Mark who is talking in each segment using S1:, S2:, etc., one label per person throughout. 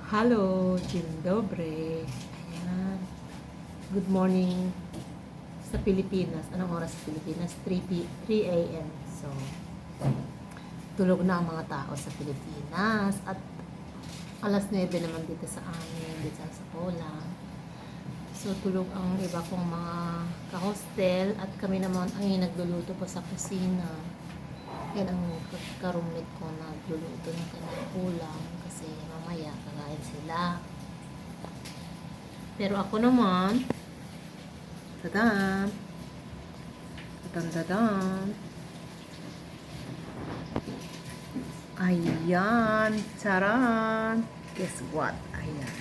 S1: Hello, dzień dobry. Ayan. Good morning sa Pilipinas. Anong oras sa Pilipinas? 3 a.m. So, tulog na ang mga tao sa Pilipinas. At alas 9 naman dito sa amin, dito sa Poland. So, tulog ang iba kong mga ka-hostel. At kami naman ang nagluluto po sa kusina. Yan ang karumit ko na nagluluto ng kanyang ulam kasi mamaya kakain sila. Pero ako naman, tadan, tadan, ayan, charan, guess what, ayan.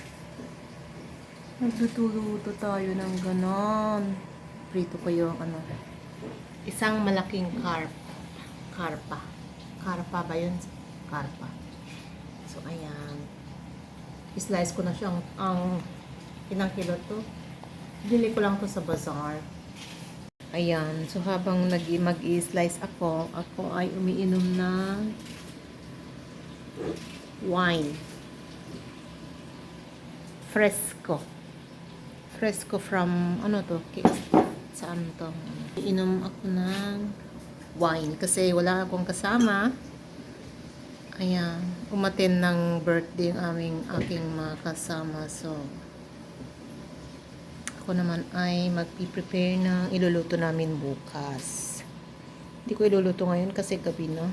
S1: Nagluluto tayo ng ganon. Prito ko yung isang malaking karpa. Karpa ba yun? Karpa. So, ayan. Slice ko na siya ang ilang kilo to. Bili ko lang to sa bazaar. Ayan. So, habang mag-i-slice ako ay umiinom ng wine. Fresco. Fresco from, saan to? Iinom ako ng wine kasi wala akong kasama. Ayan, umaten ng birthday ang aking mga kasama. So, ako naman ay magpi-prepare ng iluluto namin bukas. Hindi ko iluluto ngayon kasi gabi na.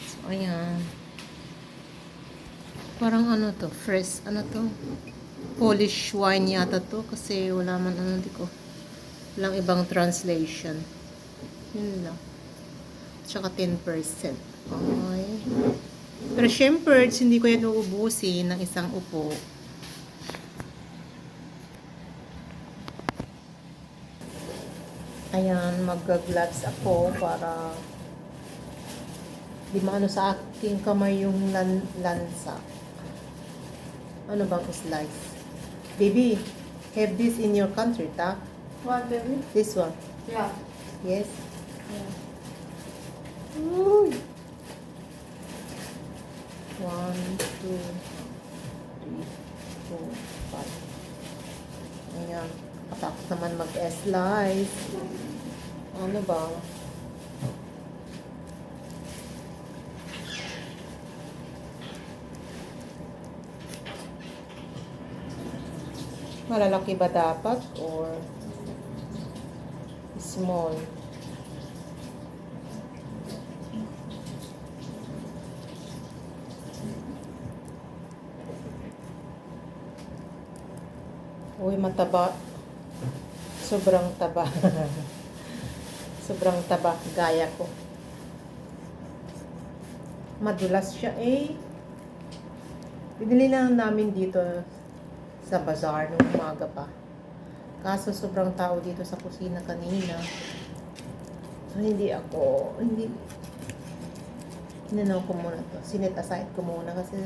S1: So, ayan. Parang fresh, Polish wine yata to kasi wala man walang ibang translation. Yun lang. Tsaka 10%. Okay. Pero syempre, hindi ko yan uubusin ng isang upo. Ayan, mag-gloves ako para di maano sa aking kamay yung lansa. Ano bang slice? Baby, have this in your country, ta?
S2: What, baby?
S1: This one.
S2: Yeah.
S1: Yes? Yeah. Uy. 1, 2, 3, 4, 5. Ayan. Patapos naman mag-slice. Ano ba? Malalaki ba dapat or small? Uy, mataba. Sobrang taba. Sobrang taba. Gaya ko. Madulas siya eh. Binili lang namin dito sa bazaar nung umaga pa. Kaso sobrang tao dito sa kusina kanina. So, hindi. Inanaw ko muna to. Sinet aside ko muna kasi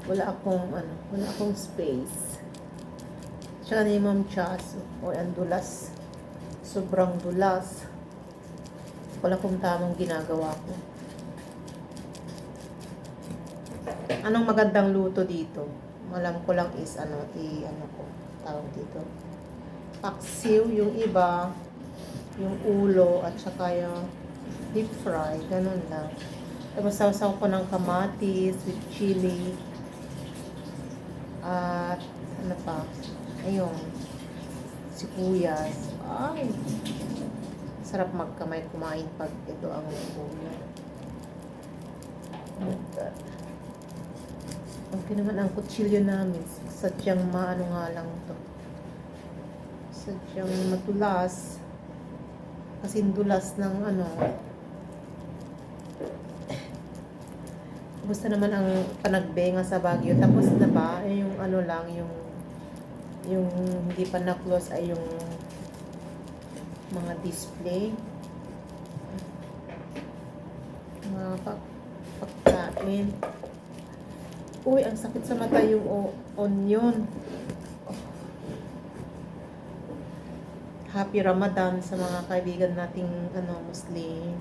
S1: wala akong space. Tsaka ni Ma'am Chas, ang dulas. Sobrang dulas. Wala kung tamang ginagawa ko. Anong magandang luto dito? Alam ko lang is tawag dito. Paksiw, yung iba, yung ulo, at saka yung deep fry, ganun lang. Tapos sausaw ko ng kamatis with chili. At ayun, sibuyas. Ay, sarap magkamay kumain pag ito ang ulo. Okay naman ang kutsilyo namin. Sadyang nga lang to. Sadyang matulas. Kasi dulas ng Gusto naman ang panagbenga sa Baguio. Tapos na ba? Yung yung hindi pa na-close ay yung mga display. Mga pagkain. Uy, ang sakit sa mata yung onion. Happy Ramadan sa mga kaibigan nating Muslim.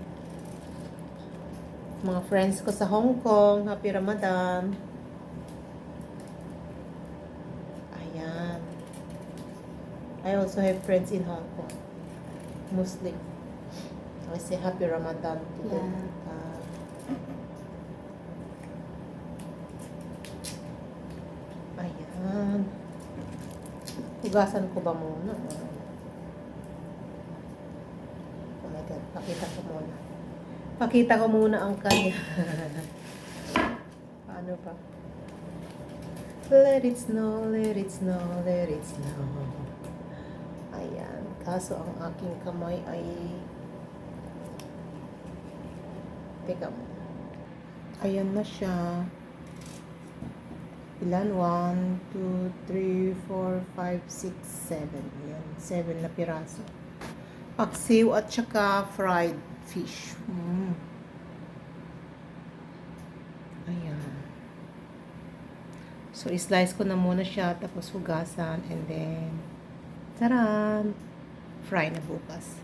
S1: Mga friends ko sa Hong Kong, Happy Ramadan. Ayan. I also have friends in Hong Kong, Muslim. I say Happy Ramadan to them. Ayan. Hugasan ko ba muna? Oh my God, pakita ko muna. Pakita ko muna ang kanya. Paano pa? Let it snow, let it snow, let it snow. Ayan. Kaso ang aking kamay ay... Teka mo. Ayan na siya. Ilan? 1, 2, 3, 4, 5, 6, 7. Ayan. 7 na piraso. Paksiw at saka fried fish. Ayan. So, slice ko na muna siya, tapos hugasan, and then, taran! Fry na bukas.